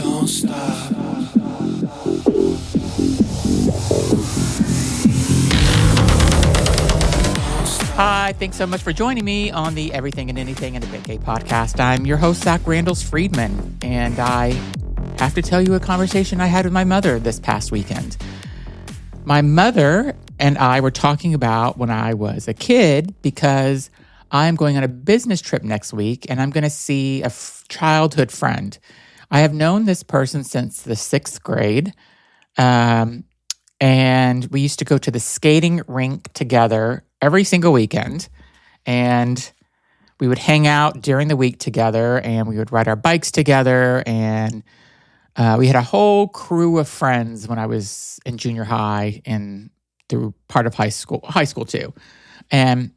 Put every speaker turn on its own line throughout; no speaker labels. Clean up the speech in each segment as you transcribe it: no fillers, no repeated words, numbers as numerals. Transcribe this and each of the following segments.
Don't stop.
Hi, thanks so much for joining me on the Everything and Anything in a Decade podcast. I'm your host, Zach Randalls Friedman, and I have to tell you a conversation I had with my mother this past weekend. My mother and I were talking about when I was a kid because I'm going on a business trip next week and I'm going to see a childhood friend. I have known this person since the 6th grade. And we used to go to the skating rink together every single weekend. And we would hang out during the week together and we would ride our bikes together. And we had a whole crew of friends when I was in junior high and through part of high school too. And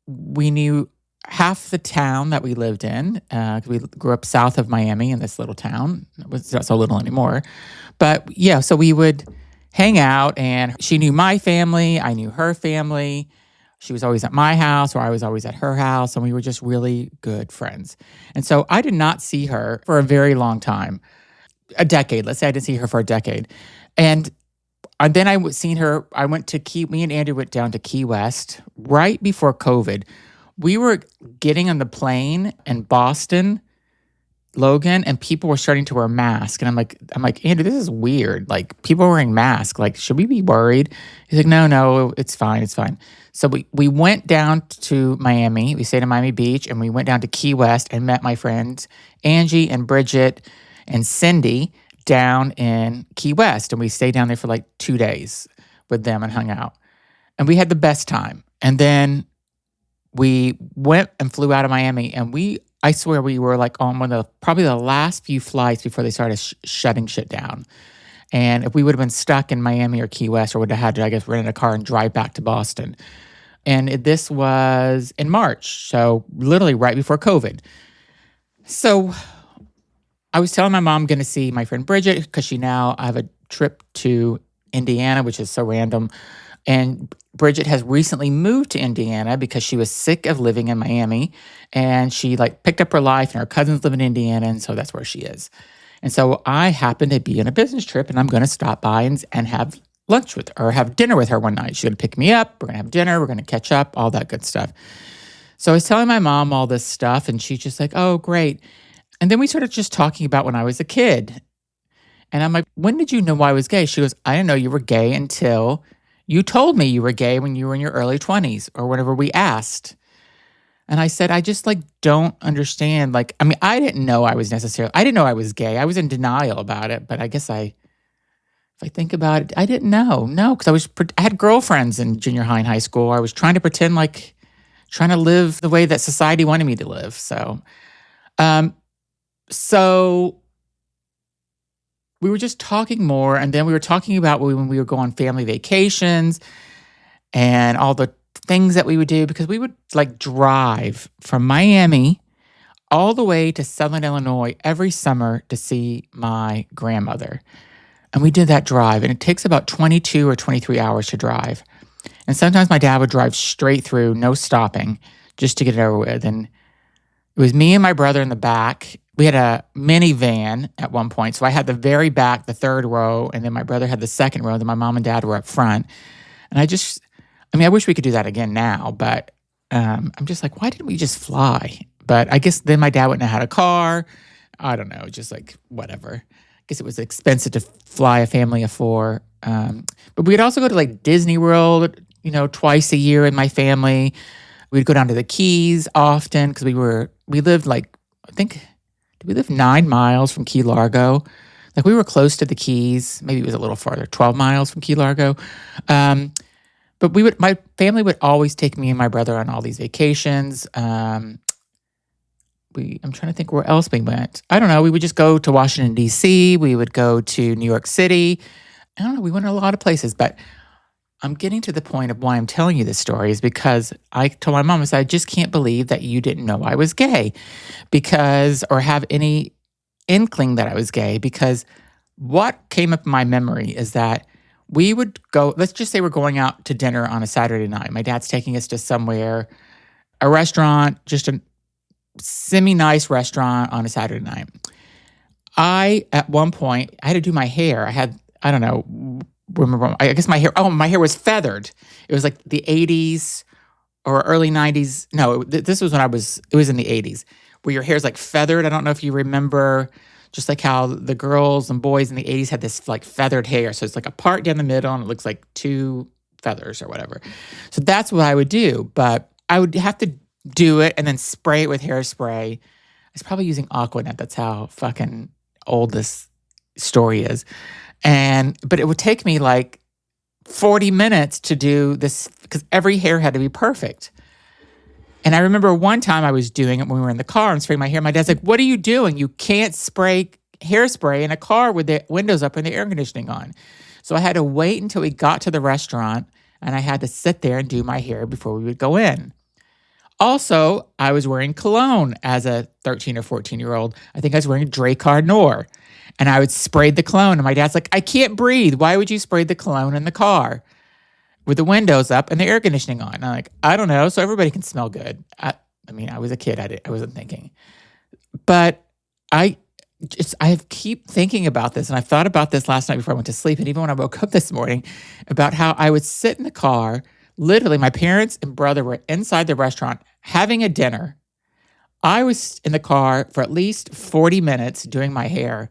we knew half the town that we lived in. We grew up south of Miami in this little town. It was not so little anymore. But yeah, so we would hang out and she knew my family. I knew her family. She was always at my house or I was always at her house. And we were just really good friends. And so I did not see her for a very long time. A decade. Let's say I didn't see her for a decade. And then I seen her. Me and Andrew went down to Key West right before COVID. We were getting on the plane in Boston, Logan, and people were starting to wear masks. And I'm like, Andrew, this is weird. Like, people are wearing masks. Like, should we be worried? He's like, no, it's fine. So we went down to Miami. We stayed in Miami Beach, and we went down to Key West and met my friends Angie and Bridget and Cindy down in Key West. And we stayed down there for like 2 days with them and hung out. And we had the best time. And then we went and flew out of Miami, and I swear we were like on one of probably the last few flights before they started shutting shit down. And if we would have been stuck in Miami or Key West, or would have had to, I guess, rent a car and drive back to Boston. And this was in March, so literally right before COVID. So I was telling my mom I'm going to see my friend Bridget because I have a trip to Indiana, which is so random. And Bridget has recently moved to Indiana because she was sick of living in Miami. And she picked up her life and her cousins live in Indiana. And so that's where she is. And so I happen to be on a business trip and I'm going to stop by and have lunch with her or have dinner with her one night. She's going to pick me up. We're going to have dinner. We're going to catch up, all that good stuff. So I was telling my mom all this stuff and she's just like, oh, great. And then we started just talking about when I was a kid. And I'm like, when did you know I was gay? She goes, I didn't know you were gay until you told me you were gay when you were in your early 20s or whenever we asked. And I said, I just don't understand. I didn't know I didn't know I was gay. I was in denial about it. But I guess if I think about it, I didn't know. No, because I had girlfriends in junior high and high school. I was trying to pretend trying to live the way that society wanted me to live. So we were just talking more, and then we were talking about when we would go on family vacations and all the things that we would do, because we would drive from Miami all the way to Southern Illinois every summer to see my grandmother. And we did that drive, and it takes about 22 or 23 hours to drive. And sometimes my dad would drive straight through, no stopping, just to get it over with. And it was me and my brother in the back. We had a minivan at one point. So I had the very back, the third row, and then my brother had the second row. Then my mom and dad were up front. And I wish we could do that again now, but I'm just like, why didn't we just fly? But I guess then my dad wouldn't have had a car. I don't know, just whatever. I guess it was expensive to fly a family of 4. But we'd also go to Disney World, twice a year with my family. We'd go down to the Keys often because we lived we lived 9 miles from Key Largo. We were close to the Keys. Maybe it was a little farther, 12 miles from Key Largo. But my family would always take me and my brother on all these vacations. I'm trying to think where else we went. I don't know. We would just go to Washington, D.C. We would go to New York City. I don't know. We went to a lot of places, but I'm getting to the point of why I'm telling you this story is because I told my mom, I said, I just can't believe that you didn't know I was gay or have any inkling that I was gay, because what came up in my memory is that we would go, let's just say we're going out to dinner on a Saturday night. My dad's taking us to somewhere, a restaurant, just semi-nice restaurant on a Saturday night. At one point, I had to do my hair. I don't know, remember, I guess my hair was feathered. It was like the 80s or early 90s. No, this was it was in the 80s, where your hair's like feathered. I don't know if you remember, just like how the girls and boys in the 80s had this like feathered hair. So it's like a part down the middle and it looks like two feathers or whatever. So that's what I would do. But I would have to do it and then spray it with hairspray. I was probably using Aquanet. That's how fucking old this story is. But it would take me like 40 minutes to do this because every hair had to be perfect. And I remember one time I was doing it when we were in the car and spraying my hair. My dad's like, "What are you doing? You can't spray hairspray in a car with the windows up and the air conditioning on." So I had to wait until we got to the restaurant and I had to sit there and do my hair before we would go in. Also, I was wearing cologne as a 13 or 14-year-old. I think I was wearing Dracar Noir. And I would spray the cologne. And my dad's like, "I can't breathe. Why would you spray the cologne in the car with the windows up and the air conditioning on?" And I'm like, "I don't know. So everybody can smell good." I mean, I was a kid. I wasn't thinking. But I keep thinking about this. And I thought about this last night before I went to sleep. And even when I woke up this morning, about how I would sit in the car. Literally, my parents and brother were inside the restaurant having a dinner. I was in the car for at least 40 minutes doing my hair.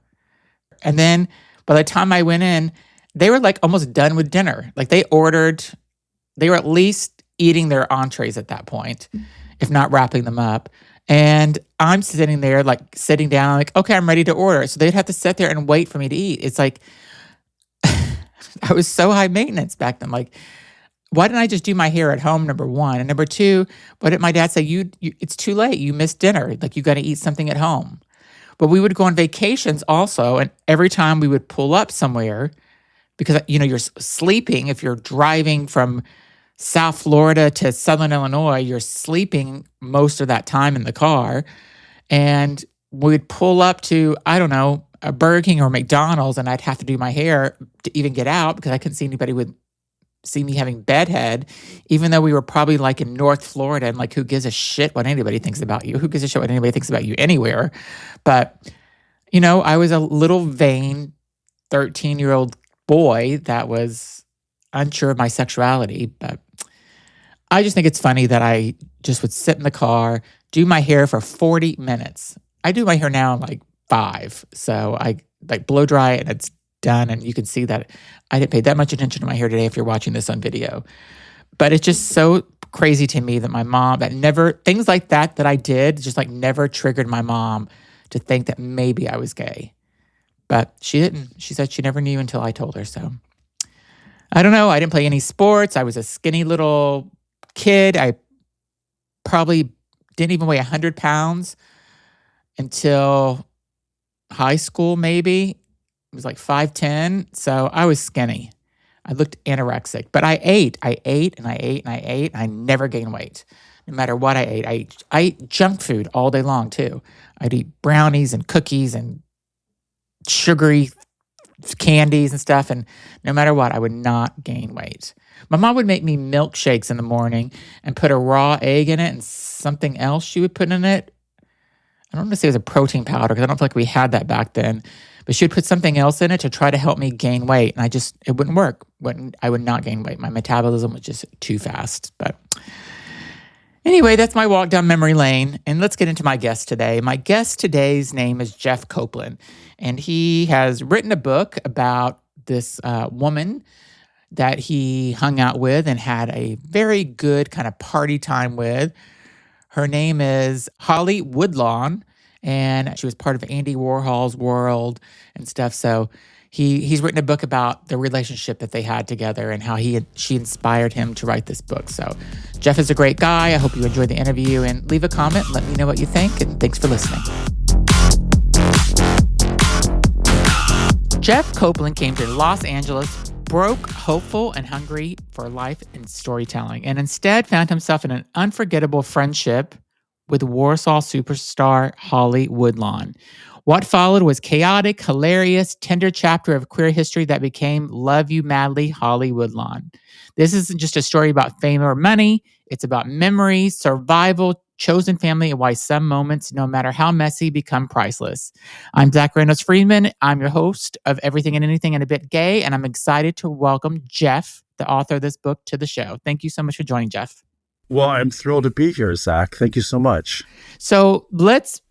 And then by the time I went in, they were like almost done with dinner. Like they were at least eating their entrees at that point, if not wrapping them up. And I'm sitting there, like sitting down, like, okay, I'm ready to order. So they'd have to sit there and wait for me to eat. It's like, I was so high maintenance back then. Like, why didn't I just do my hair at home, number one? And number two, what did my dad say? It's too late. You missed dinner. Like, you got to eat something at home. But we would go on vacations also. And every time we would pull up somewhere, because, you're sleeping. If you're driving from South Florida to Southern Illinois, you're sleeping most of that time in the car. And we'd pull up to, I don't know, a Burger King or McDonald's, and I'd have to do my hair to even get out because I couldn't see anybody would see me having bedhead, even though we were probably like in North Florida and like, who gives a shit what anybody thinks about you? Who gives a shit what anybody thinks about you anywhere? But, I was a little vain 13-year-old boy that was unsure of my sexuality. But I just think it's funny that I just would sit in the car, do my hair for 40 minutes. I do my hair now in like 5. So I like blow dry it and it's done. And you can see that I didn't pay that much attention to my hair today if you're watching this on video. But it's just so crazy to me that my mom, things like that I did, just like never triggered my mom to think that maybe I was gay. But she didn't. She said she never knew until I told her so. I don't know. I didn't play any sports. I was a skinny little kid. I probably didn't even weigh 100 pounds until high school, maybe. It was like 5'10", so I was skinny. I looked anorexic, but I ate. I ate and I ate and I ate, and I never gained weight. No matter what I ate. I ate junk food all day long, too. I'd eat brownies and cookies and sugary candies and stuff, and no matter what, I would not gain weight. My mom would make me milkshakes in the morning and put a raw egg in it and something else she would put in it. I don't want to say it was a protein powder because I don't feel like we had that back then. But she would put something else in it to try to help me gain weight. And it wouldn't work. I would not gain weight. My metabolism was just too fast. But anyway, that's my walk down memory lane. And let's get into my guest today. My guest today's name is Jeff Copeland. And he has written a book about this woman that he hung out with and had a very good kind of party time with. Her name is Holly Woodlawn. And she was part of Andy Warhol's world and stuff. So he's written a book about the relationship that they had together and how she inspired him to write this book. So Jeff is a great guy. I hope you enjoyed the interview, and leave a comment. Let me know what you think, and thanks for listening. Jeff Copeland came to Los Angeles broke, hopeful, and hungry for life and storytelling, and instead found himself in an unforgettable friendship with Warsaw superstar Holly Woodlawn. What followed was chaotic, hilarious, tender chapter of queer history that became Love You Madly, Holly Woodlawn. This isn't just a story about fame or money. It's about memory, survival, chosen family, and why some moments, no matter how messy, become priceless. I'm Zach Reynolds Friedman. I'm your host of Everything and Anything and a Bit Gay, and I'm excited to welcome Jeff, the author of this book, to the show. Thank you so much for joining, Jeff.
Well, I'm thrilled to be here, Zach. Thank you so much.
So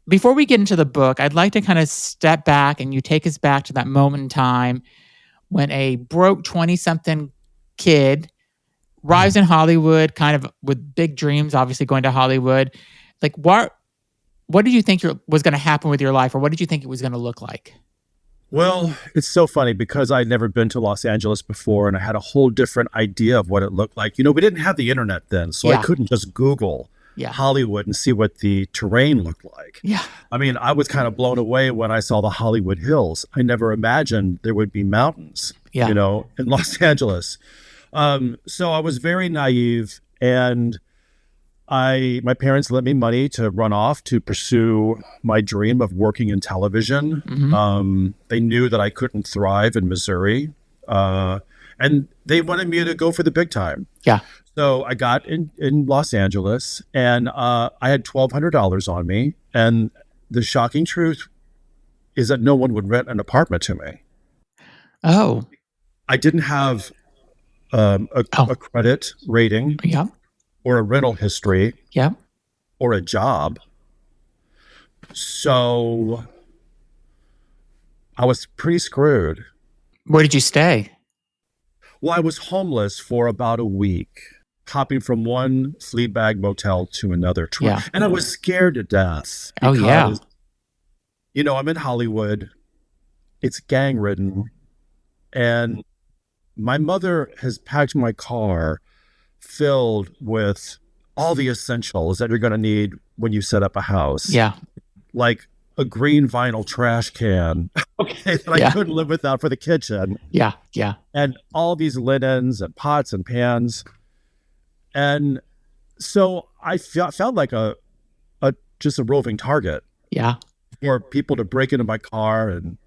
before we get into the book, I'd like to kind of step back and you take us back to that moment in time when a broke 20-something kid arrives in Hollywood, kind of with big dreams, obviously going to Hollywood. Like, what did you think was going to happen with your life, or what did you think it was going to look like?
Well, it's so funny because I'd never been to Los Angeles before, and I had a whole different idea of what it looked like. We didn't have the internet then, so I couldn't just Google Hollywood and see what the terrain looked like.
Yeah.
I mean, I was kind of blown away when I saw the Hollywood Hills. I never imagined there would be mountains, in Los Angeles. So I was very naive, and my parents lent me money to run off to pursue my dream of working in television.
Mm-hmm.
They knew that I couldn't thrive in Missouri, and they wanted me to go for the big time.
Yeah.
So I got in Los Angeles, and I had $1,200 on me. And the shocking truth is that no one would rent an apartment to me.
Oh.
I didn't have a credit rating.
Yeah.
Or a rental history, or a job. So I was pretty screwed.
Where did you stay?
Well, I was homeless for about a week, hopping from one flea bag motel to another. And I was scared to death. Because, I'm in Hollywood. It's gang-ridden. And my mother has packed my car filled with all the essentials that you're going to need when you set up a house.
Yeah.
Like a green vinyl trash can, that I couldn't live without for the kitchen.
Yeah, yeah.
And all these linens and pots and pans. And so I felt like just a roving target.
Yeah.
For people to break into my car. And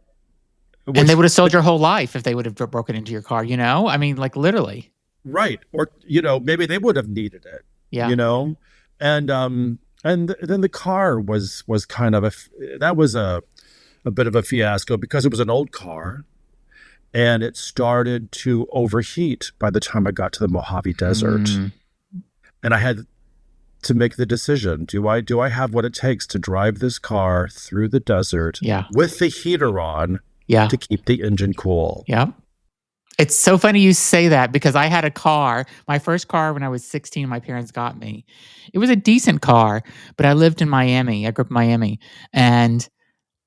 they would have sold your whole life if they would have broken into your car, I mean, like literally.
Right. Or, maybe they would have needed it, and then the car was kind of that was a bit of a fiasco because it was an old car and it started to overheat by the time I got to the Mojave Desert. And I had to make the decision. Do I have what it takes to drive this car through the desert with the heater on to keep the engine cool?
Yeah. It's so funny you say that because I had a car, my first car when I was 16, my parents got me. It was a decent car, but I lived in Miami. I grew up in Miami. And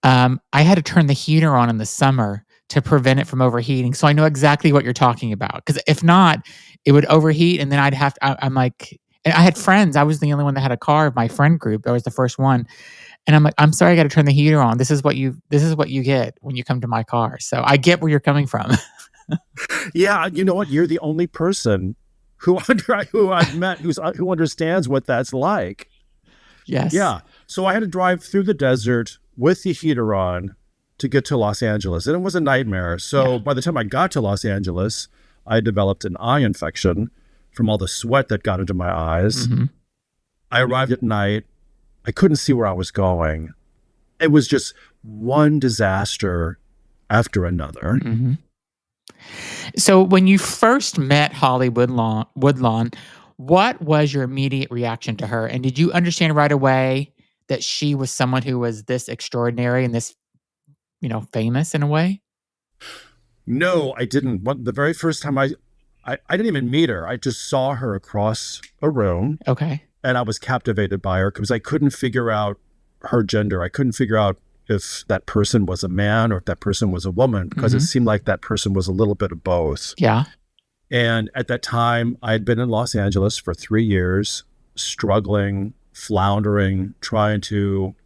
I had to turn the heater on in the summer to prevent it from overheating. So I know exactly what you're talking about. Because if not, it would overheat and then I'm like, and I had friends. I was the only one that had a car of my friend group. I was the first one. And I'm like, I'm sorry, I got to turn the heater on. This is what you get when you come to my car. So I get where you're coming from.
Yeah, you know what? You're the only person who I've met who understands what that's like.
Yes.
Yeah. So I had to drive through the desert with the heater on to get to Los Angeles, and it was a nightmare. So by the time I got to Los Angeles, I developed an eye infection from all the sweat that got into my eyes.
Mm-hmm.
I arrived at night. I couldn't see where I was going. It was just one disaster after another.
Mm-hmm. So when you first met Holly Woodlawn, what was your immediate reaction to her? And did you understand right away that she was someone who was this extraordinary and this, famous in a way?
No, I didn't. The very first time I didn't even meet her. I just saw her across a room.
Okay.
And I was captivated by her because I couldn't figure out her gender. I couldn't figure out if that person was a man or if that person was a woman, because it seemed like that person was a little bit of both.
Yeah.
And at that time, I had been in Los Angeles for 3 years, struggling, floundering, trying to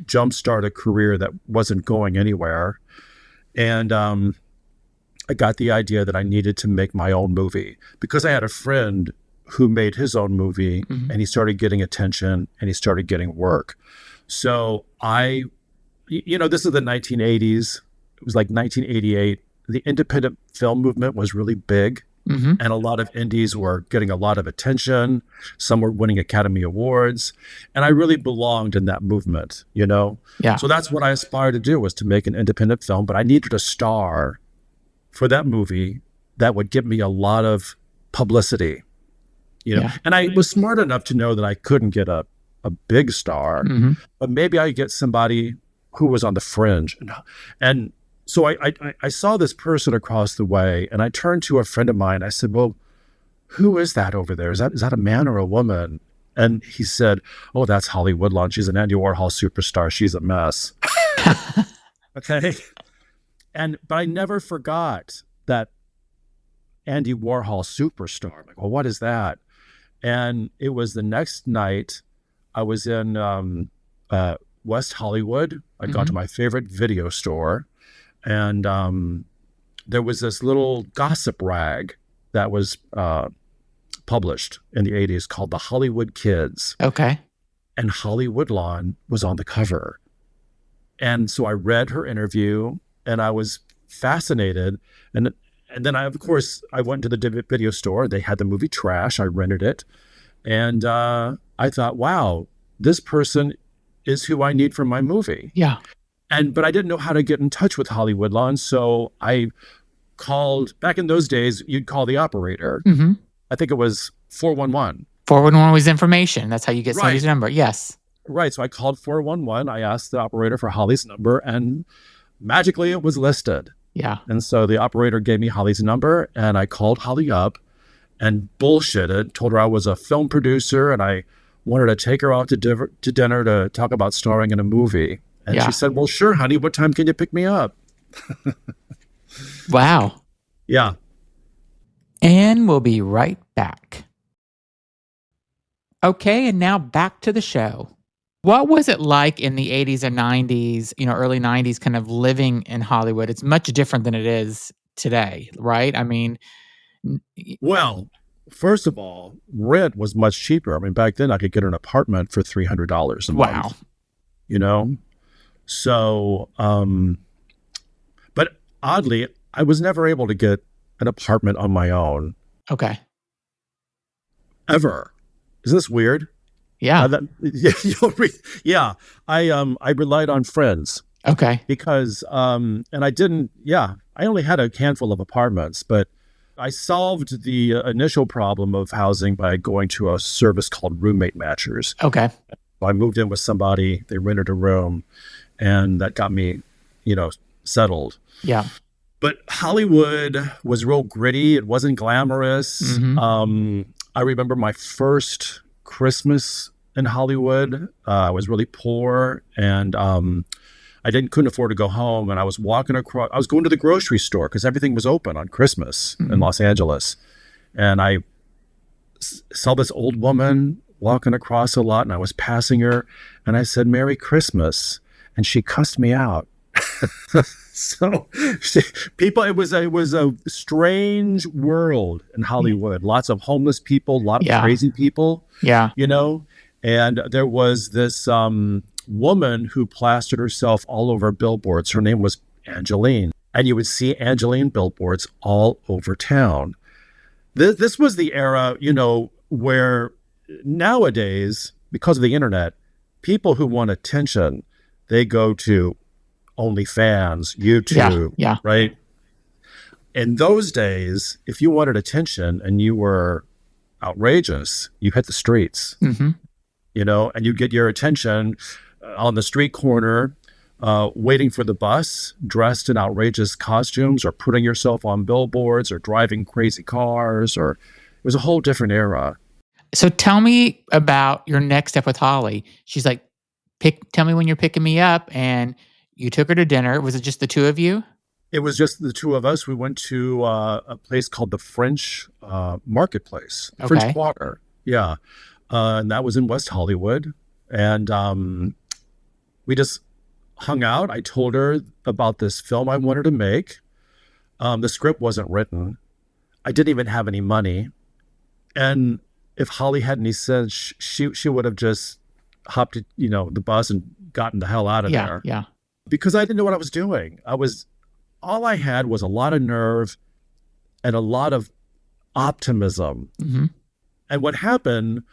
jumpstart a career that wasn't going anywhere. And I got the idea that I needed to make my own movie because I had a friend who made his own movie and he started getting attention and he started getting work. So this is the 1980s. It was like 1988. The independent film movement was really big and a lot of indies were getting a lot of attention. Some were winning Academy Awards, and I really belonged in that movement, you know?
Yeah.
So that's what I aspired to do, was to make an independent film, but I needed a star for that movie that would give me a lot of publicity, you know? And I was smart enough to know that I couldn't get a big star, but maybe I get somebody who was on the fringe. And so I saw this person across the way, and I turned to a friend of mine. I said, well, who is that over there? Is that a man or a woman? And he said, oh, that's Holly Woodlawn. She's an Andy Warhol superstar. She's a mess. Okay. But I never forgot that Andy Warhol superstar. I'm like, well, what is that? And it was the next night I was in West Hollywood. I'd gone to my favorite video store. And there was this little gossip rag that was published in the 80s called The Hollywood Kids.
Okay.
And Holly Woodlawn was on the cover. And so I read her interview, and I was fascinated. And then I went to the video store. They had the movie Trash. I rented it. And I thought, wow, this person is who I need for my movie.
Yeah.
But I didn't know how to get in touch with Holly Woodlawn, so I called. Back in those days, you'd call the operator. I think it was 411.
411 was information. That's how you get somebody's number. Yes.
Right. So I called 411. I asked the operator for Holly's number, and magically it was listed.
Yeah.
And so the operator gave me Holly's number, and I called Holly up and bullshitted, told her I was a film producer, and I wanted to take her out to dinner to talk about starring in a movie. And she said, well, sure, honey, what time can you pick me up?
Wow.
Yeah.
And we'll be right back. Okay, and now back to the show. What was it like in the 80s and 90s, early 90s, kind of living in Hollywood? It's much different than it is today, right? I mean...
Well, first of all, rent was much cheaper. I mean, back then I could get an apartment for $300 a month.
Wow.
You know? So, but oddly, I was never able to get an apartment on my own.
Okay.
Ever. Isn't this weird?
Yeah.
I relied on friends.
Okay.
Because, and I only had a handful of apartments, but I solved the initial problem of housing by going to a service called Roommate Matchers.
Okay.
I moved in with somebody, they rented a room, and that got me, settled.
Yeah.
But Hollywood was real gritty. It wasn't glamorous. I remember my first Christmas in Hollywood. I was really poor, and I couldn't afford to go home. And I was walking across. I was going to the grocery store because everything was open on Christmas in Los Angeles, and I saw this old woman walking across a lot, and I was passing her, and I said, "Merry Christmas," and she cussed me out. So it was a strange world in Hollywood. Lots of homeless people, a lot of crazy people.
Yeah.
And there was this woman who plastered herself all over billboards. Her name was Angeline. And you would see Angeline billboards all over town. This was the era, where nowadays, because of the internet, people who want attention, they go to OnlyFans, YouTube, right? In those days, if you wanted attention and you were outrageous, you hit the streets, and you get your attention on the street corner, waiting for the bus, dressed in outrageous costumes, or putting yourself on billboards, or driving crazy cars, or it was a whole different era.
So tell me about your next step with Holly. She's like, tell me when you're picking me up, and you took her to dinner. Was it just the two of you?
It was just the two of us. We went to a place called the French Marketplace, French Quarter. Yeah. And that was in West Hollywood. And we just hung out. I told her about this film I wanted to make. The script wasn't written. I didn't even have any money. And if Holly hadn't said, she would have just hopped, the bus and gotten the hell out of there.
Yeah.
Because I didn't know what I was doing. All I had was a lot of nerve and a lot of optimism.
Mm-hmm.
And what happened,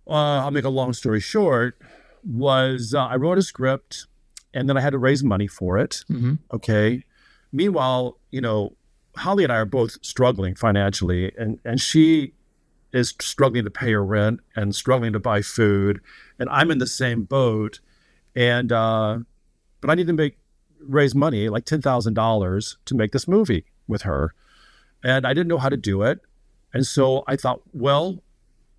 I'll make a long story short, was I wrote a script and then I had to raise money for it.
Mm-hmm.
Okay. Meanwhile, Holly and I are both struggling financially, and she is struggling to pay her rent and struggling to buy food. And I'm in the same boat. And, but I need to raise money, like $10,000 to make this movie with her. And I didn't know how to do it. And so I thought, well,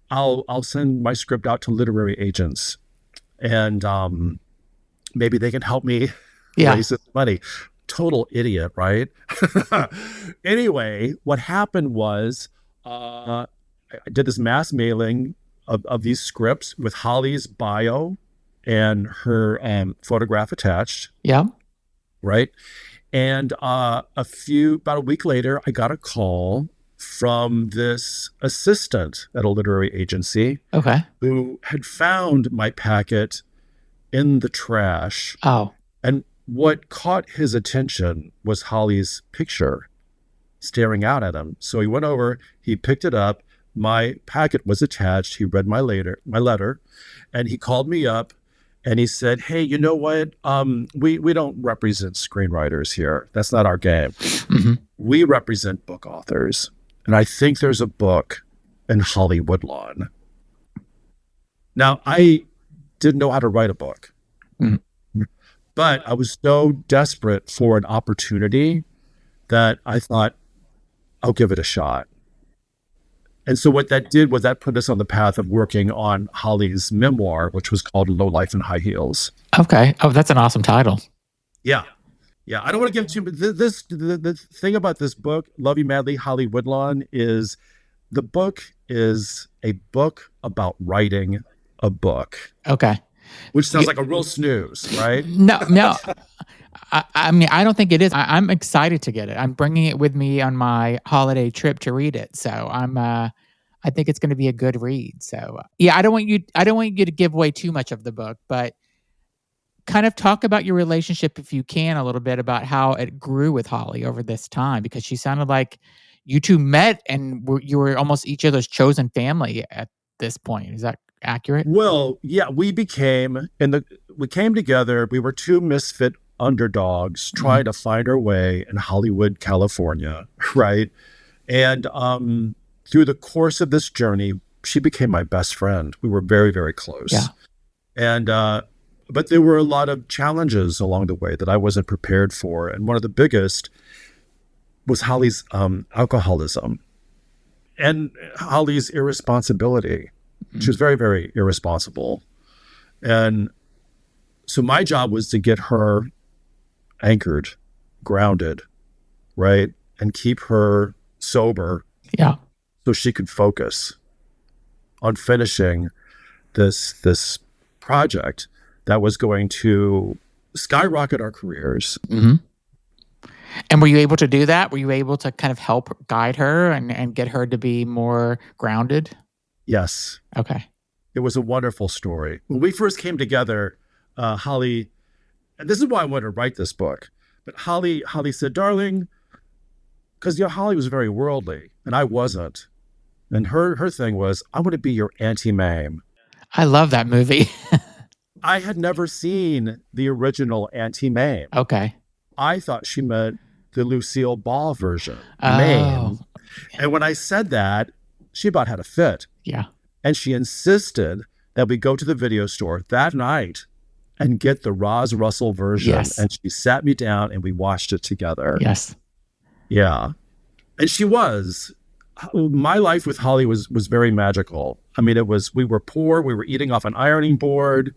I'll send my script out to literary agents and maybe they can help me raise this money. Total idiot, right? Anyway, what happened was I did this mass mailing of these scripts with Holly's bio and her photograph attached.
Yeah.
Right. And about a week later, I got a call from this assistant at a literary agency who had found my packet in the trash.
Oh.
And what caught his attention was Holly's picture staring out at him. So he went over, he picked it up. My packet was attached. He read my letter, and he called me up and he said, "Hey, you know what? We don't represent screenwriters here. That's not our game.
Mm-hmm.
We represent book authors. And I think there's a book in Holly Woodlawn." Now, I didn't know how to write a book, but I was so desperate for an opportunity that I thought, I'll give it a shot. And so what that did was that put us on the path of working on Holly's memoir, which was called Low Life in High Heels.
Okay. Oh, that's an awesome title.
Yeah. Yeah. I don't want to give too much. The thing about this book, Love You Madly, Holly Woodlawn, is the book is a book about writing a book.
Okay.
Which sounds like a real snooze, right?
No. I mean, I don't think it is. I'm excited to get it. I'm bringing it with me on my holiday trip to read it. So I think it's going to be a good read. So yeah, I don't want you to give away too much of the book, but kind of talk about your relationship, if you can, a little bit about how it grew with Holly over this time, because she sounded like you two met and you were almost each other's chosen family at this point. Is that accurate?
Well, yeah, we came together. We were two misfit underdogs trying to find our way in Hollywood, California, right? And through the course of this journey, she became my best friend. We were very, very close.
Yeah.
And but there were a lot of challenges along the way that I wasn't prepared for. And one of the biggest was Holly's alcoholism and Holly's irresponsibility. She was very, very irresponsible. And so my job was to get her anchored, grounded, right? And keep her sober.
Yeah.
So she could focus on finishing this project that was going to skyrocket our careers.
Mm-hmm. And were you able to do that? Were you able to kind of help guide her and get her to be more grounded?
Yes.
Okay.
It was a wonderful story. When we first came together, Holly, and this is why I wanted to write this book, but Holly said, "Darling," because Holly was very worldly and I wasn't. And her thing was, "I want to be your Auntie Mame."
I love that movie.
I had never seen the original Auntie Mame.
Okay.
I thought she meant the Lucille Ball version,
Oh.
Mame. And when I said that, she about had a fit.
Yeah.
And she insisted that we go to the video store that night and get the Roz Russell version.
Yes.
And she sat me down and we watched it together.
Yes.
Yeah. And my life with Holly was very magical. I mean, we were poor. We were eating off an ironing board.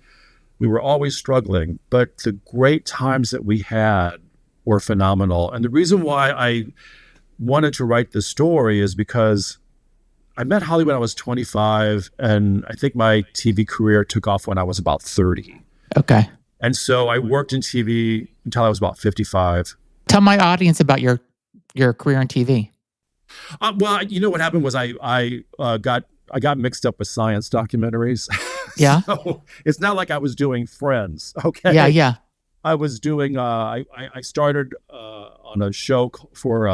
We were always struggling. But the great times that we had were phenomenal. And the reason why I wanted to write this story is because I met Holly when I was 25, and I think my TV career took off when I was about 30.
Okay.
And so I worked in TV until I was about 55.
Tell my audience about your career in TV.
Well, you know what happened was I got mixed up with science documentaries.
Yeah.
So it's not like I was doing Friends. Okay.
Yeah.
I was doing. I started on a show for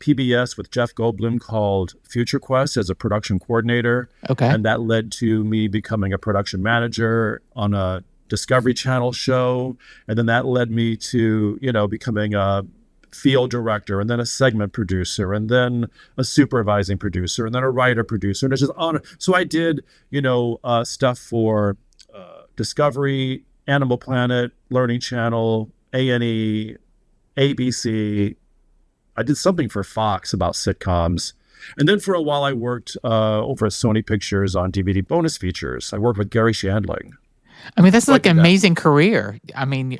PBS with Jeff Goldblum called Future Quest as a production coordinator.
Okay.
And that led to me becoming a production manager on a Discovery Channel show. And then that led me to, becoming a field director, and then a segment producer, and then a supervising producer, and then a writer producer. And it's just on. So I did, stuff for Discovery, Animal Planet, Learning Channel, A&E, ABC. I did something for Fox about sitcoms. And then for a while, I worked over at Sony Pictures on DVD bonus features. I worked with Gary Shandling.
I mean, that's like an amazing career. I mean,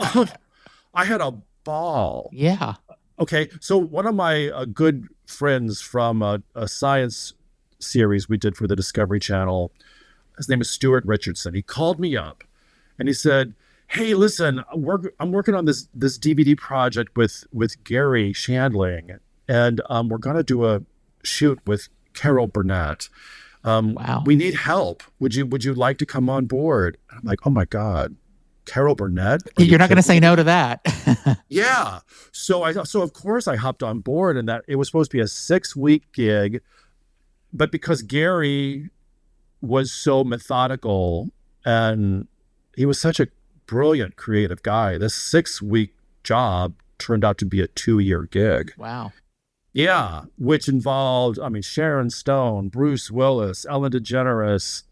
I had a ball.
Yeah.
Okay, so one of my good friends from a science series we did for the Discovery Channel, his name is Stuart Richardson. He called me up and he said, "Hey, listen, I'm working on this DVD project with Gary Shandling, and we're gonna do a shoot with Carol Burnett.
Wow.
We need help. Would you like to come on board?" I'm like, "Oh my God, Carol Burnett?
You're not going to say no to that."
Yeah. So of course I hopped on board, and that it was supposed to be a 6-week gig, but because Gary was so methodical and he was such a brilliant creative guy, this 6-week job turned out to be a 2-year gig.
Wow.
Yeah, which involved, Sharon Stone, Bruce Willis, Ellen DeGeneres.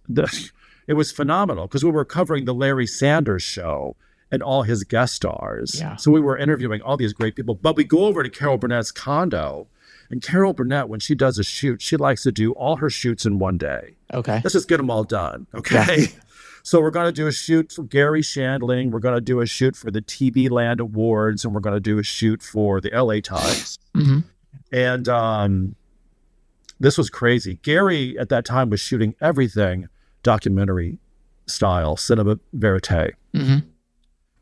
It was phenomenal because we were covering the Larry Sanders Show and all his guest stars.
Yeah.
So we were interviewing all these great people. But we go over to Carol Burnett's condo, and Carol Burnett, when she does a shoot, she likes to do all her shoots in one day.
Okay.
Let's just get them all done. Okay. Yeah. So we're going to do a shoot for Gary Shandling. We're going to do a shoot for the TV Land Awards, and we're going to do a shoot for the LA Times.
Mm-hmm.
And this was crazy. Gary at that time was shooting everything documentary style, cinema verite.
Mm-hmm.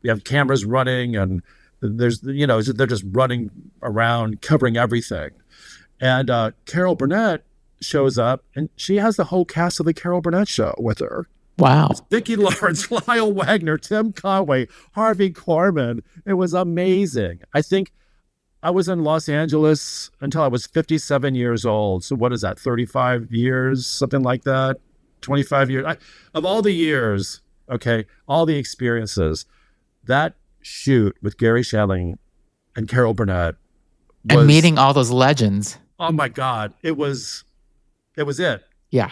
We have cameras running, and there's, they're just running around covering everything. And Carol Burnett shows up, and she has the whole cast of the Carol Burnett Show with her.
Wow.
Vicki Lawrence, Lyle Wagner, Tim Conway, Harvey Korman. It was amazing. I think I was in Los Angeles until I was 57 years old. So what is that, 35 years, something like that? 25 years. Of all the years, okay, all the experiences, that shoot with Gary Shandling and Carol Burnett was,
and meeting all those legends.
Oh my God. It was it.
Yeah.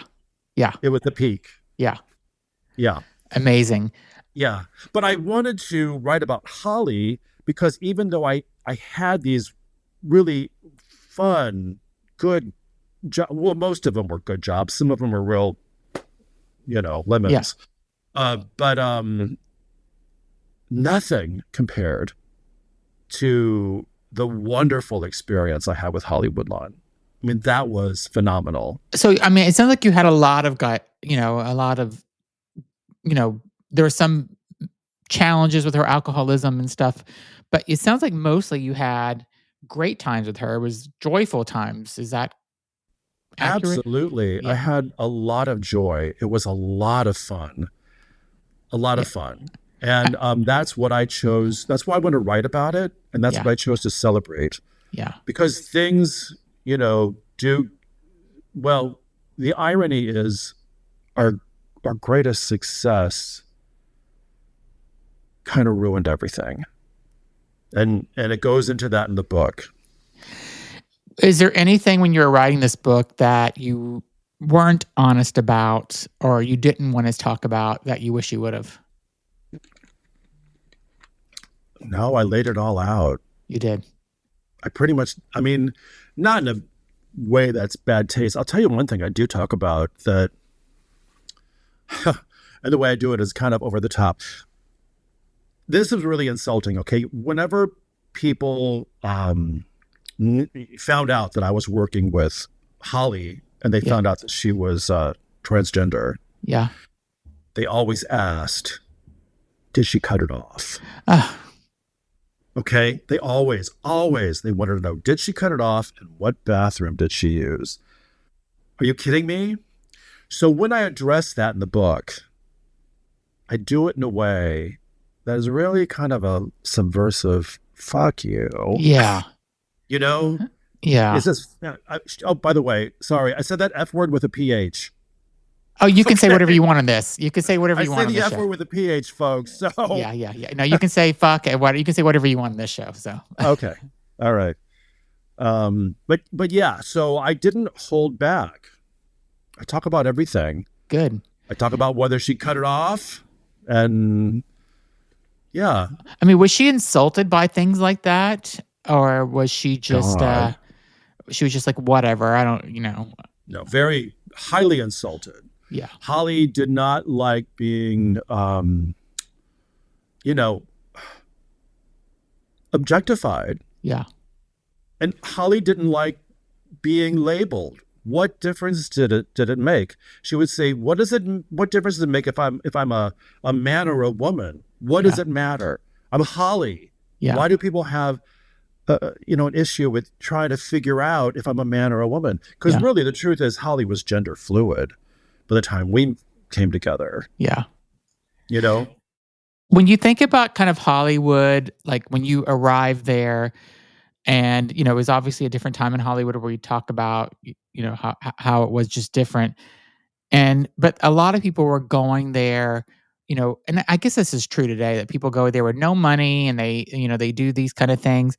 Yeah.
It was the peak.
Yeah.
Yeah.
Amazing.
Yeah. But I wanted to write about Holly because even though I had these really fun, good jobs, well, most of them were good jobs. Some of them were real, lemons. Yeah. But nothing compared to the wonderful experience I had with Holly Woodlawn. I mean, that was phenomenal.
So, it sounds like you had a lot of there were some challenges with her alcoholism and stuff, but it sounds like mostly you had great times with her. It was joyful times. Is that accurate?
Absolutely. Yeah. I had a lot of joy. It was a lot of fun. And that's what I chose. That's why I want to write about it. And that's what I chose to celebrate.
Yeah.
Because things, the irony is our greatest success kind of ruined everything. And it goes into that in the book.
Is there anything when you were writing this book that you weren't honest about or you didn't want to talk about that you wish you would have?
No, I laid it all out.
You did.
I pretty much, not in a way that's bad taste. I'll tell you one thing I do talk about that, and the way I do it is kind of over the top. This is really insulting, okay? Whenever people found out that I was working with Holly and they found out that she was transgender, they always asked, did she cut it off? Okay? They always, they wanted to know, did she cut it off and what bathroom did she use? Are you kidding me? So when I address that in the book, I do it in a way that is really kind of a subversive fuck you.
Yeah. Yeah.
Is this? Oh, by the way, sorry, I said that F word with a PH.
Oh, you can say whatever
Okay,
you want on this. You can say whatever
I
you
say
want on
the
this
F
show.
word with a PH, folks. So
Yeah. No, you can say fuck and what you can say whatever you want on this show. So
okay, all right. But yeah, so I didn't hold back. I talk about everything.
good.
I talk about whether she cut it off, and yeah,
I mean, was she insulted by things like that, or was
God,
she was just like whatever? I don't,
no, very highly insulted.
yeah,
Holly did not like being, you know, objectified,
yeah,
and Holly didn't like being labeled. What difference did it make? She would say, "What does it? What difference does it make if I'm a man or a woman? What does
yeah,
it matter? I'm Holly.
yeah,
Why do people have an issue with trying to figure out if I'm a man or a woman? Because
yeah,
really, the truth is, Holly was gender fluid by the time we came together.
yeah.
You know,
When you think about kind of Hollywood, like when you arrive there, and it was obviously a different time in Hollywood where you talk about how it was just different. But a lot of people were going there, and I guess this is true today that people go there with no money and they do these kind of things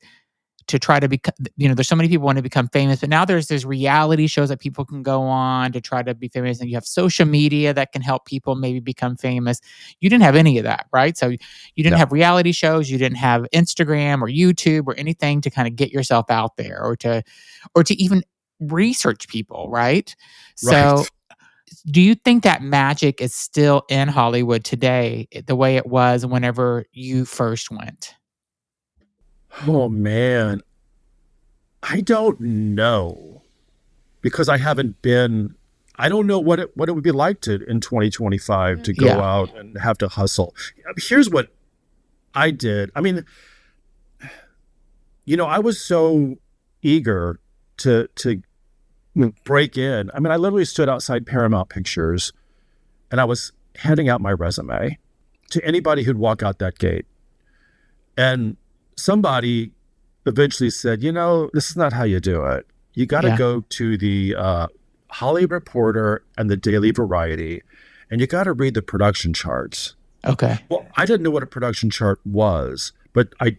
to try to become, there's so many people want to become famous, but now there's reality shows that people can go on to try to be famous, and you have social media that can help people maybe become famous. You didn't have any of that, right? So you didn't
no,
have reality shows, you didn't have Instagram or YouTube or anything to kind of get yourself out there or to even research people, right? So
right.
do you think that magic is still in Hollywood today the way it was whenever you first went?
Oh man, I don't know because I haven't been. I don't know what it would be like to in 2025 to go
Yeah.
out and have to hustle. Here's what I did. I mean, I was so eager to break in. I mean, I literally stood outside Paramount Pictures and I was handing out my resume to anybody who'd walk out that gate. And somebody eventually said, this is not how you do it. You got to
Yeah.
go to the Hollywood Reporter and the Daily Variety, and you got to read the production charts.
Okay.
Well, I didn't know what a production chart was, but I,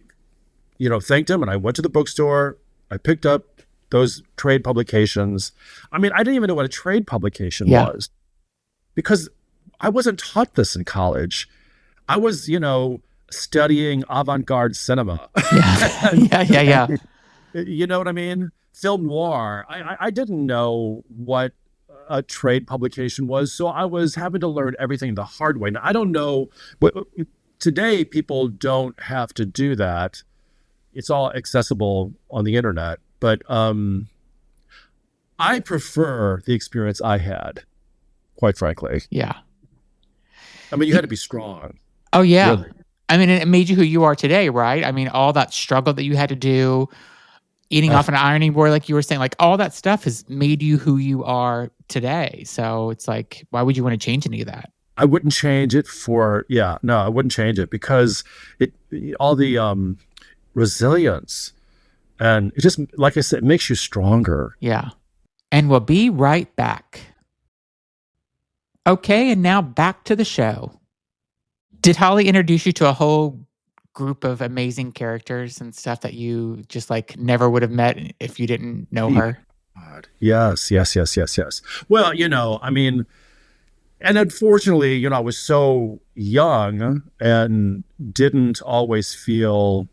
thanked him and I went to the bookstore. I picked up those trade publications. I mean, I didn't even know what a trade publication
Yeah.
was because I wasn't taught this in college. I was, studying avant-garde cinema.
Yeah.
And-
Yeah.
you know what I mean? Film noir. I didn't know what a trade publication was, so I was having to learn everything the hard way. Now, I don't know, but today people don't have to do that. It's all accessible on the internet. But I prefer the experience I had, quite frankly.
Yeah.
I mean, you had to be strong.
Oh, yeah.
Really.
I mean, it made you who you are today, right? I mean, all that struggle that you had to do, eating off an ironing board, like you were saying, like all that stuff has made you who you are today. So it's like, why would you want to change any of that?
I wouldn't change it I wouldn't change it because all the resilience and it just, like I said, it makes you stronger.
Yeah. And we'll be right back. Okay, and now back to the show. Did Holly introduce you to a whole group of amazing characters and stuff that you just like never would have met if you didn't know her?
God. Yes. Well, I mean, and unfortunately, I was so young and didn't always feel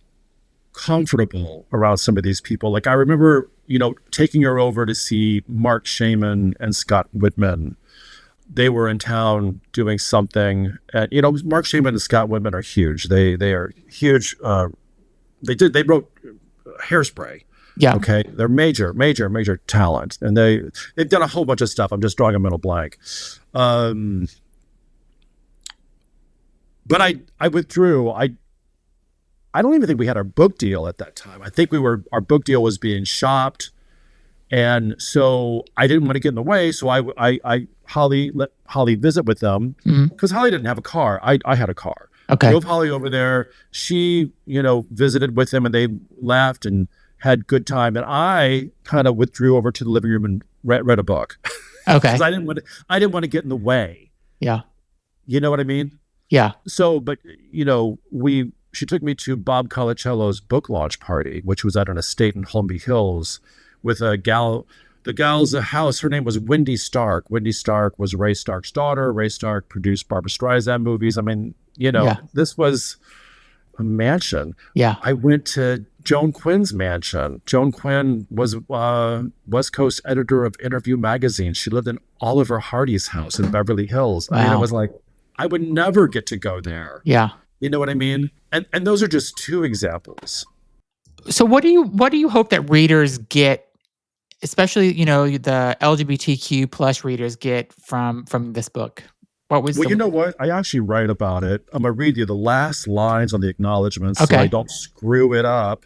comfortable around some of these people. Like I remember, taking her over to see Mark Shaman and Scott Whitman. They were in town doing something, and Mark Shaman and Scott Whitman are huge. They are huge. They wrote Hairspray.
Yeah.
Okay, they're major talent, and they've done a whole bunch of stuff. I'm just drawing a mental blank. But I withdrew. I don't even think we had our book deal at that time. I think our book deal was being shopped. And so I didn't want to get in the way. So I let Holly visit with them because Holly didn't have a car. I had a car.
Okay.
Drove Holly over there. She, visited with them and they laughed and had good time, and I kind of withdrew over to the living room and read a book.
Okay.
Because I didn't want to get in the way.
Yeah.
You know what I mean?
Yeah.
So, but she took me to Bob Colacello's book launch party, which was at an estate in Holmby Hills, with a gal. The gal's house, her name was Wendy Stark. Wendy Stark was Ray Stark's daughter. Ray Stark produced Barbra Streisand movies. I mean, this was a mansion.
Yeah.
I went to Joan Quinn's mansion. Joan Quinn was West Coast editor of Interview magazine. She lived in Oliver Hardy's house in Beverly Hills.
Wow.
I mean, it was like, I would never get to go there.
Yeah.
You know what I mean? And those are just two examples.
So what do you hope that readers get, especially, the LGBTQ plus readers get from this book?
You know what? I actually write about it. I'm going to read you the last lines on the acknowledgments so I don't screw it up.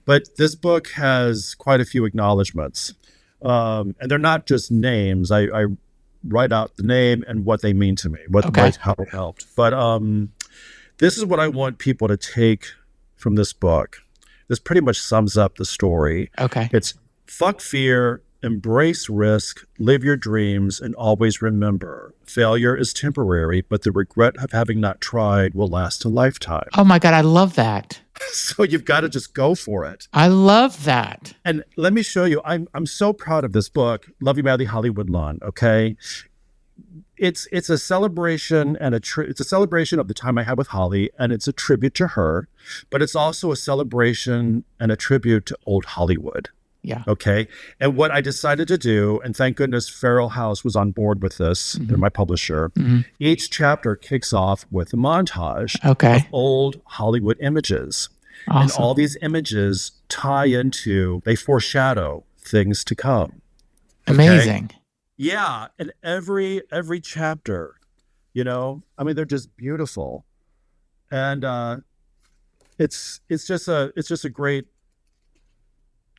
But this book has quite a few acknowledgments. And they're not just names. I write out the name and what they mean to me, how it helped. But this is what I want people to take from this book. This pretty much sums up the story.
Okay.
It's fuck fear, embrace risk, live your dreams, and always remember, failure is temporary, but the regret of having not tried will last a lifetime.
Oh my God, I love that.
So you've got to just go for it.
I love that.
And let me show you, I'm so proud of this book, Love You Madly, Holly Woodlawn, okay? It's a celebration and it's a celebration of the time I had with Holly, and it's a tribute to her, but it's also a celebration and a tribute to old Hollywood.
Yeah.
Okay. And what I decided to do, and thank goodness Farrell House was on board with this, they're my publisher. Mm-hmm. Each chapter kicks off with a montage of old Hollywood images. Awesome. And all these images they foreshadow things to come. Okay?
Amazing.
Yeah. And every chapter, they're just beautiful. And it's just a great,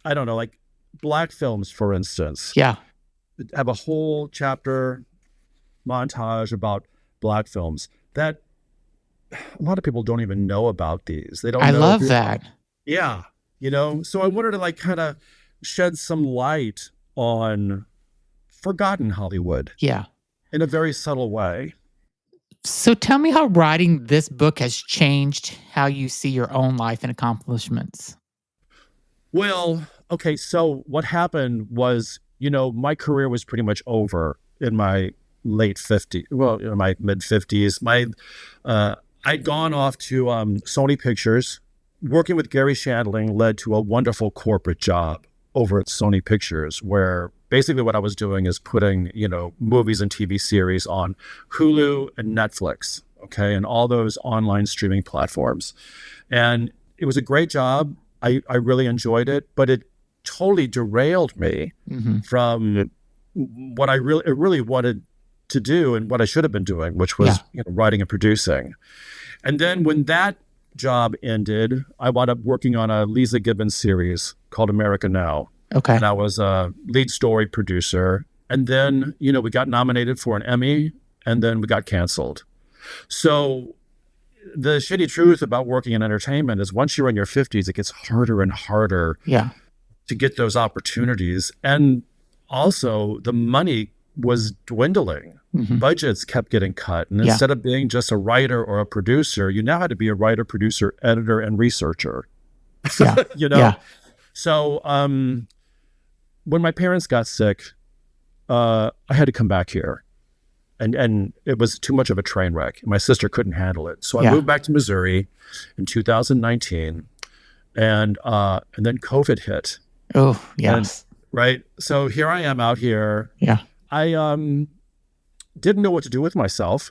I don't know, like black films, for instance.
Yeah.
Have a whole chapter montage about black films that a lot of people don't even know about these. They don't know.
I love that.
Yeah. So I wanted to kind of shed some light on forgotten Hollywood.
Yeah.
In a very subtle way.
So tell me how writing this book has changed how you see your own life and accomplishments.
Well, okay, so what happened was, my career was pretty much over in my late 50s, my mid 50s. I'd gone off to Sony Pictures. Working with Gary Shandling led to a wonderful corporate job over at Sony Pictures, where basically what I was doing is putting, movies and TV series on Hulu and Netflix, okay, and all those online streaming platforms. And it was a great job. I really enjoyed it, but it totally derailed me from what I really wanted to do and what I should have been doing, which was writing and producing. And then when that job ended, I wound up working on a Lisa Gibbons series called America Now.
Okay.
And I was a lead story producer. And then, we got nominated for an Emmy, and then we got canceled. So the shitty truth about working in entertainment is once you're in your 50s, it gets harder and harder to get those opportunities. And also the money was dwindling. Mm-hmm. Budgets kept getting cut. And instead of being just a writer or a producer, you now had to be a writer, producer, editor, and researcher. Yeah. So when my parents got sick, I had to come back here. And it was too much of a train wreck. My sister couldn't handle it. So I moved back to Missouri in 2019. And then COVID hit.
Oh, yes.
Right. So here I am out here.
Yeah.
I didn't know what to do with myself.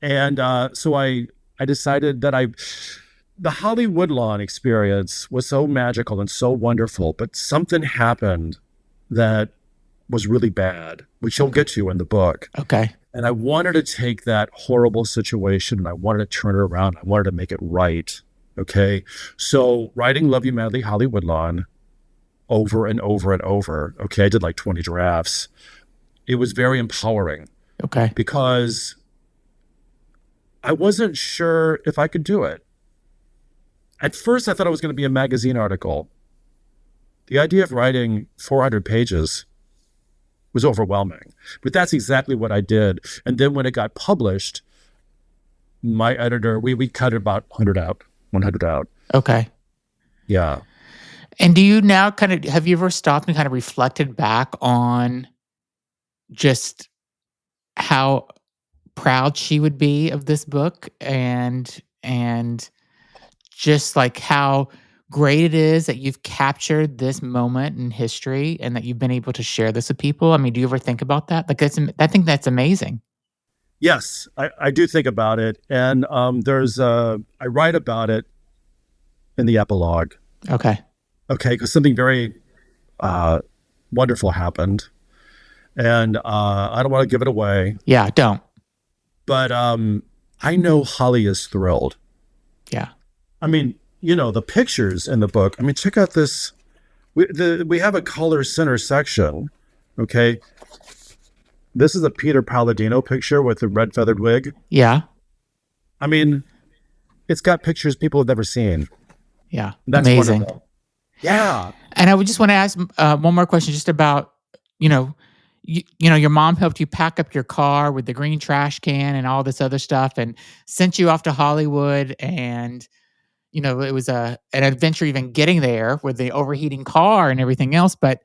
And so I decided that the Holly Woodlawn experience was so magical and so wonderful, but something happened that was really bad, which you'll get to in the book.
Okay.
And I wanted to take that horrible situation and I wanted to turn it around. I wanted to make it right. Okay. So writing Love You Madly, Holly Woodlawn over and over and over. Okay. I did like 20 drafts. It was very empowering.
Okay.
Because I wasn't sure if I could do it. At first, I thought it was going to be a magazine article. The idea of writing 400 pages was overwhelming, but that's exactly what I did. And then when it got published, my editor, we cut about 100 out.
Okay.
Yeah.
And do you now have you ever stopped and kind of reflected back on just how proud she would be of this book and just like how great it is that you've captured this moment in history and that you've been able to share this with people? I mean, do you ever think about that? Like, I think that's amazing.
Yes, I do think about it. And I write about it in the epilogue.
Okay.
Okay, because something very wonderful happened. And I don't want to give it away.
Yeah, don't.
But I know Holly is thrilled.
Yeah.
I mean, the pictures in the book. I mean, check out this. We have a color center section. Okay. This is a Peter Palladino picture with a red feathered wig.
Yeah.
I mean, it's got pictures people have never seen.
Yeah.
That's
amazing.
Wonderful. Yeah.
And I would just want to ask one more question just about, your mom helped you pack up your car with the green trash can and all this other stuff and sent you off to Hollywood. And, it was an adventure even getting there with the overheating car and everything else. But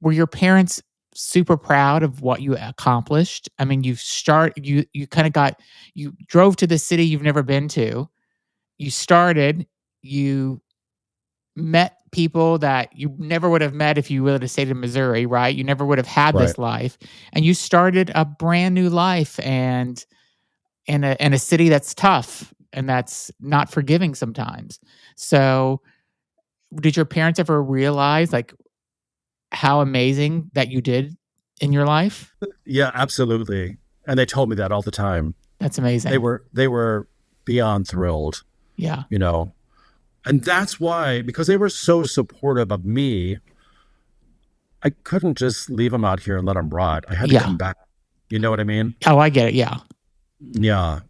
were your parents super proud of what you accomplished? I mean, you drove to the city you've never been to. You met people that you never would have met if you would have stayed in Missouri, right? You never would have had this life. And you started a brand new life and in a city that's tough and that's not forgiving sometimes. So did your parents ever realize like how amazing that you did in your life?
Yeah, absolutely. And they told me that all the time.
That's amazing.
They were beyond thrilled.
Yeah.
And that's why, because they were so supportive of me, I couldn't just leave them out here and let them rot. I had to come back. You know what I mean?
Oh, I get it. Yeah.
Yeah.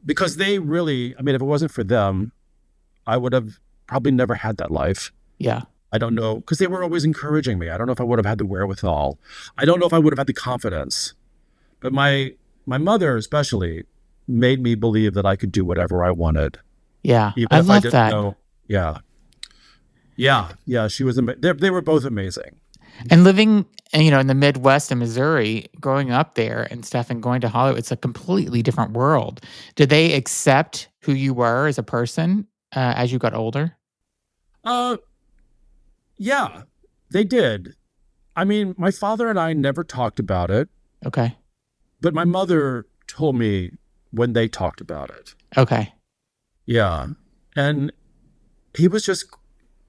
Because they really, I mean, if it wasn't for them, I would have probably never had that life.
Yeah.
I don't know, because they were always encouraging me. I don't know if I would have had the wherewithal. I don't know if I would have had the confidence. But my mother especially made me believe that I could do whatever I wanted.
Yeah. I love that.
Yeah. Yeah. She was, they were both amazing.
And living, in the Midwest in Missouri, growing up there and stuff and going to Hollywood, it's a completely different world. Did they accept who you were as a person as you got older?
Yeah, they did. I mean, my father and I never talked about it.
Okay.
But my mother told me when they talked about it.
Okay.
Yeah. And he was just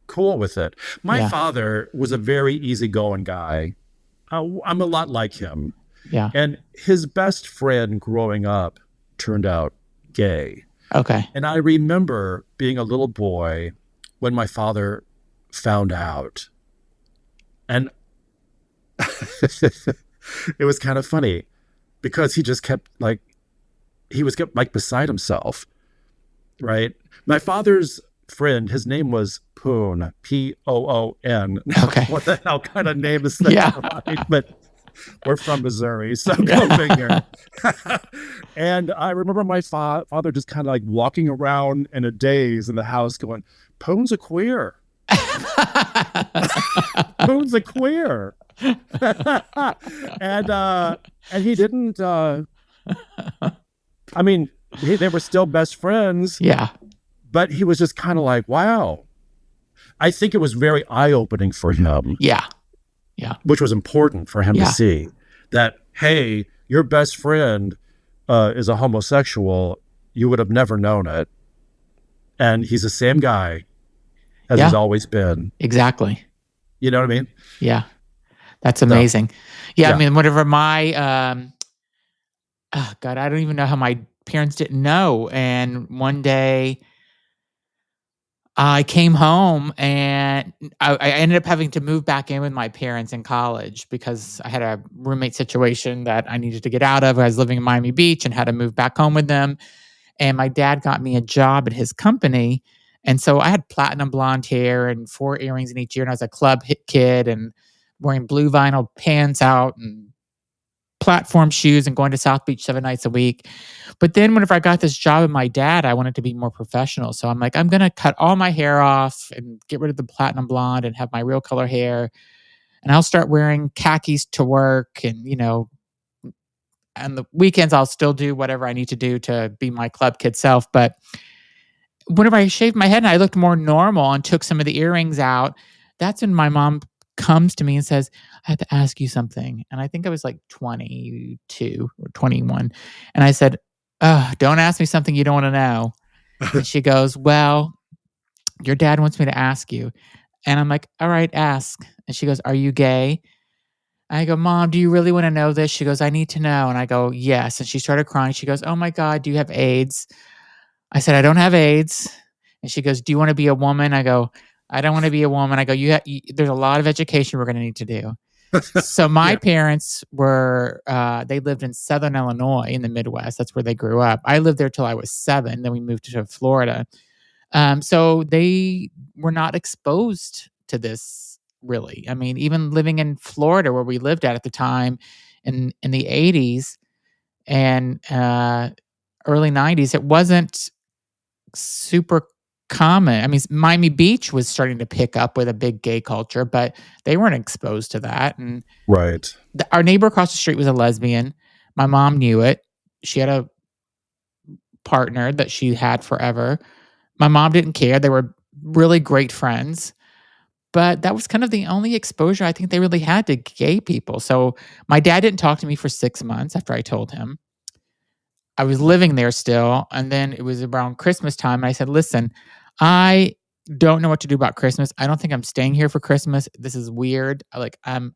cool with it. My father was a very easygoing guy. I'm a lot like him.
Yeah.
And his best friend growing up turned out gay.
Okay.
And I remember being a little boy when my father found out. And it was kind of funny because he just kept kept beside himself. Right. My father's friend, his name was Poon, Poon.
Okay.
What the hell kind of name is that?
Yeah.
Right? But we're from Missouri, so go figure. And I remember my father just kind of like walking around in a daze in the house going, Poon's a queer. Poon's a queer. And he didn't, I mean, they were still best friends.
Yeah.
But he was just kind of like, wow. I think it was very eye-opening for him.
Yeah. Yeah.
Which was important for him to see that, hey, your best friend is a homosexual. You would have never known it. And he's the same guy as he's always been.
Exactly.
You know what I mean?
Yeah. That's amazing. Yeah. I mean, whatever I don't even know how my parents didn't know. And one day I came home and I ended up having to move back in with my parents in college because I had a roommate situation that I needed to get out of. I was living in Miami Beach and had to move back home with them. And my dad got me a job at his company. And so I had platinum blonde hair and 4 earrings in each ear. And I was a club hit kid and wearing blue vinyl pants out and platform shoes and going to South Beach 7 nights a week. But then whenever I got this job with my dad, I wanted to be more professional. So I'm like, I'm going to cut all my hair off and get rid of the platinum blonde and have my real color hair. And I'll start wearing khakis to work. And, on the weekends, I'll still do whatever I need to do to be my club kid self. But whenever I shaved my head and I looked more normal and took some of the earrings out, that's when my mom comes to me and says, I have to ask you something. And I think I was like 22 or 21. And I said, don't ask me something you don't want to know. And she goes, well, your dad wants me to ask you. And I'm like, all right, ask. And she goes, are you gay? I go, Mom, do you really want to know this? She goes, I need to know. And I go, yes. And she started crying. She goes, oh my God, do you have AIDS? I said, I don't have AIDS. And she goes, do you want to be a woman? I go, I don't want to be a woman. I go, there's a lot of education we're going to need to do. So my parents were, they lived in Southern Illinois in the Midwest. That's where they grew up. I lived there till I was 7. Then we moved to Florida. So they were not exposed to this really. I mean, even living in Florida where we lived at the time in the 80s and early 90s, it wasn't super common. I mean, Miami Beach was starting to pick up with a big gay culture, but they weren't exposed to that. And
right.
Our neighbor across the street was a lesbian. My mom knew it. She had a partner that she had forever. My mom didn't care. They were really great friends. But that was kind of the only exposure I think they really had to gay people. So my dad didn't talk to me for 6 months after I told him. I was living there still. And then it was around Christmas time. And I said, listen, I don't know what to do about Christmas. I don't think I'm staying here for Christmas. This is weird. I'm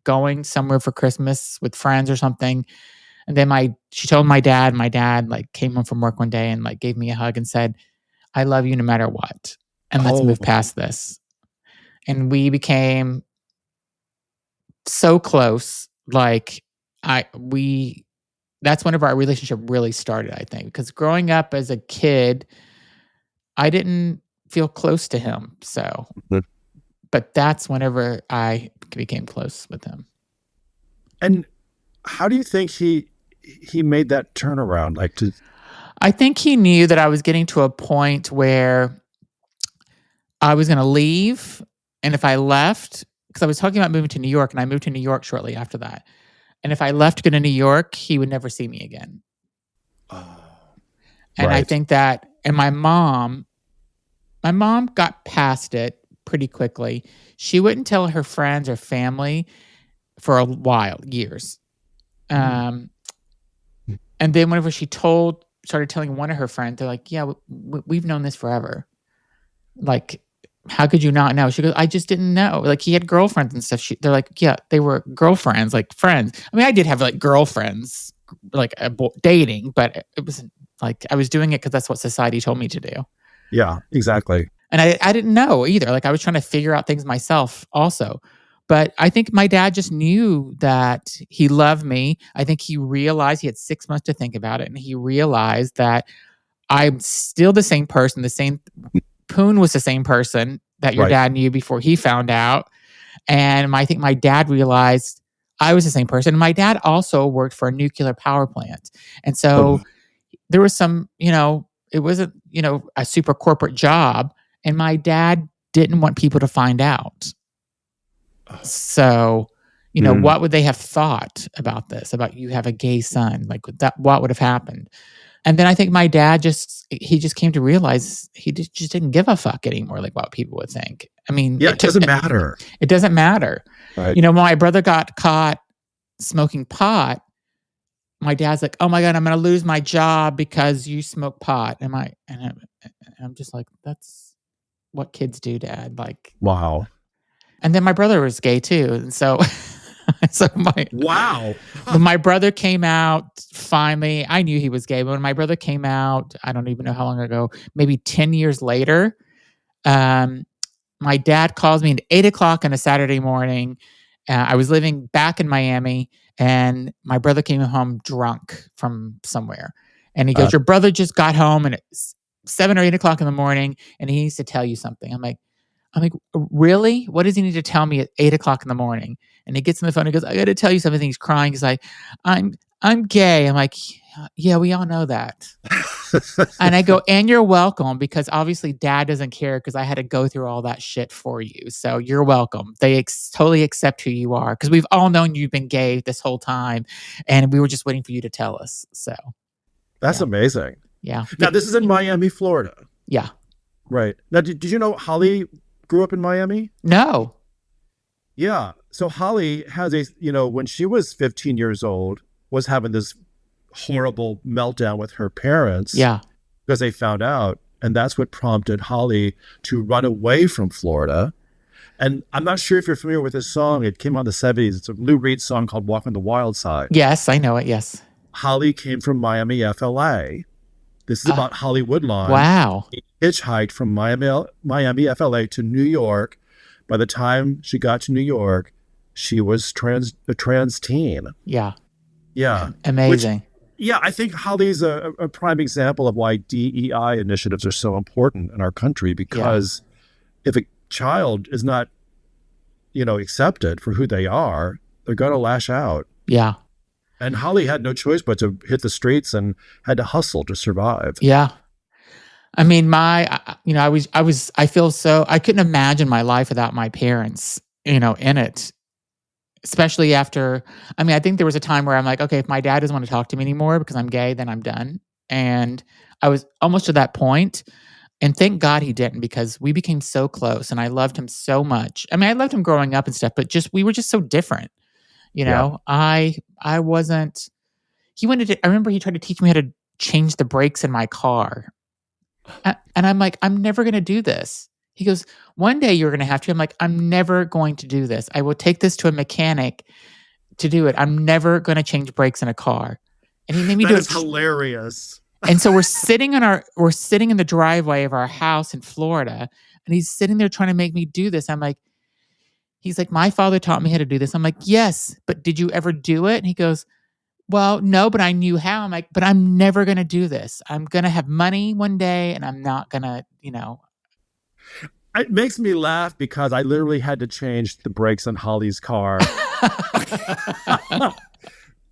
going somewhere for Christmas with friends or something. And then she told my dad like came home from work one day and like gave me a hug and said, I love you no matter what. And let's move past this. And we became so close. Like that's whenever our relationship really started, I think, because growing up as a kid, I didn't feel close to him. So, but that's whenever I became close with him.
And how do you think he made that turnaround?
I think he knew that I was getting to a point where I was going to leave. And if I left, because I was talking about moving to New York and I moved to New York shortly after that. And if I left to go to New York, he would never see me again.
Oh,
and I think that, and my mom got past it pretty quickly. She wouldn't tell her friends or family for a while, years. And then whenever she started telling one of her friends, they're like, yeah, we've known this forever. Like, how could you not know? She goes, I just didn't know. Like, he had girlfriends and stuff. They're like, yeah, they were girlfriends, like friends. I mean, I did have like girlfriends, like dating, but it wasn't like I was doing it because that's what society told me to do.
Yeah, exactly.
And I didn't know either. Like, I was trying to figure out things myself also. But I think my dad just knew that he loved me. I think he realized he had 6 months to think about it. And he realized that I'm still the same person, Poon was the same person that your dad knew before he found out. And I think my dad realized I was the same person. And my dad also worked for a nuclear power plant. And so there was some, it wasn't, a super corporate job. And my dad didn't want people to find out. So, what would they have thought about this, about you have a gay son? Like that, what would have happened? And then I think my dad just came to realize he just didn't give a fuck anymore, like what people would think. I mean,
it doesn't matter.
It doesn't matter.
Right.
When my brother got caught smoking pot, my dad's like, "Oh my God, I'm going to lose my job because you smoke pot." And I'm just like, "That's what kids do, Dad." Like,
wow.
And then my brother was gay too, and so.
Wow.
When my brother came out, finally, I knew he was gay. But when my brother came out, I don't even know how long ago, maybe 10 years later, my dad calls me at 8:00 on a Saturday morning. I was living back in Miami, and my brother came home drunk from somewhere. And he goes, your brother just got home, and 7 or 8 o'clock in the morning, and he needs to tell you something. I'm like, really? What does he need to tell me at 8 o'clock in the morning? And he gets on the phone and goes, I got to tell you something. He's crying. He's like, I'm gay. I'm like, yeah, we all know that. And I go, and you're welcome, because obviously dad doesn't care because I had to go through all that shit for you. So you're welcome. They totally accept who you are, because we've all known you've been gay this whole time, and we were just waiting for you to tell us. So
that's amazing.
Yeah.
Now, this is in Miami, Florida.
Yeah.
Right. Now, did you know Holly grew up in Miami?
No.
Yeah. So Holly has when she was 15 years old, was having this horrible meltdown with her parents.
Yeah.
Because they found out. And that's what prompted Holly to run away from Florida. And I'm not sure if you're familiar with this song. It came out in the 70s. It's a Lou Reed song called Walk on the Wild Side.
Yes, I know it. Yes.
Holly came from Miami, FLA. This is about Holly Woodlawn.
Wow.
She hitchhiked from Miami, FLA to New York. By the time she got to New York, she was a trans teen.
Yeah.
Yeah.
Amazing.
I think Holly's a prime example of why DEI initiatives are so important in our country, because if a child is not, accepted for who they are, they're going to lash out. Yeah. And Holly had no choice but to hit the streets and had to hustle to survive.
Yeah. I mean, I couldn't imagine my life without my parents, in it. Especially after, I think there was a time where I'm like, okay, if my dad doesn't want to talk to me anymore because I'm gay, then I'm done. And I was almost to that point. And thank God he didn't, because we became so close and I loved him so much. I loved him growing up and stuff, but we were just so different. I wasn't, I remember he tried to teach me how to change the brakes in my car. And I'm like, I'm never going to do this. He goes, one day you're going to have to. I'm like, I'm never going to do this. I will take this to a mechanic to do it. I'm never going to change brakes in a car. And he made me do it.
That is hilarious.
And so we're sitting in the driveway of our house in Florida, and he's sitting there trying to make me do this. I'm like, he's like, my father taught me how to do this. I'm like, yes, but did you ever do it? And he goes, well, no, but I knew how. I'm like, but I'm never going to do this. I'm going to have money one day, and I'm not going to,
It makes me laugh because I literally had to change the brakes on Holly's car.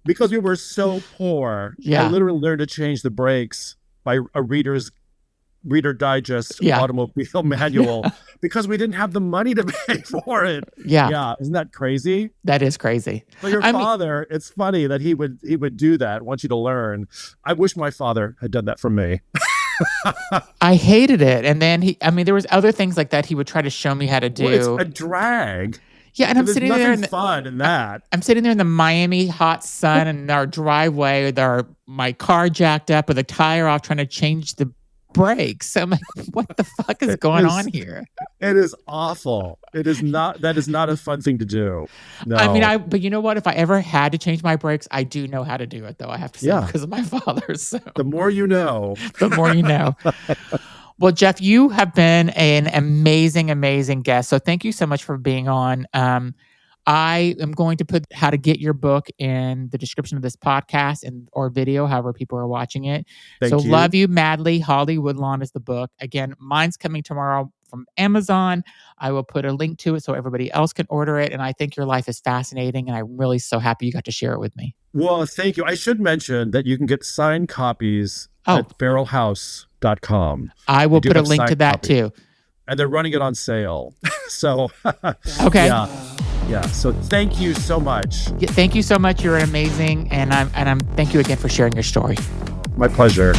Because we were so poor.
Yeah.
I literally learned to change the brakes by a Reader Digest automobile manual because we didn't have the money to pay for it.
Yeah.
Yeah. Isn't that crazy?
That is crazy.
But your father, it's funny that he would do that, want you to learn. I wish my father had done that for me.
I hated it. And then there was other things like that he would try to show me how to do.
Well, it's a drag.
Yeah, and I'm sitting there
in fun in that.
I'm sitting there in the Miami hot sun in our driveway with my car jacked up with a tire off, trying to change the brakes. So I'm like, what the fuck is going on here?
It is awful. That is not a fun thing to do. No.
But you know what? If I ever had to change my brakes, I do know how to do it, though. I have to say, because of my father. So
the more you know.
The more you know. Well, Jeff, you have been an amazing, amazing guest. So thank you so much for being on. I am going to put how to get your book in the description of this podcast or video, however people are watching it. Thank you. Love you madly. Holly Woodlawn is the book. Again, mine's coming tomorrow from Amazon. I will put a link to it so everybody else can order it. And I think your life is fascinating. And I'm really so happy you got to share it with me.
Well, thank you. I should mention that you can get signed copies at barrelhouse.com.
I will put a link to that too.
And they're running it on sale. So,
okay.
Yeah. So thank you so much.
Yeah, thank you so much. You're amazing. And I'm thank you again for sharing your story.
My pleasure.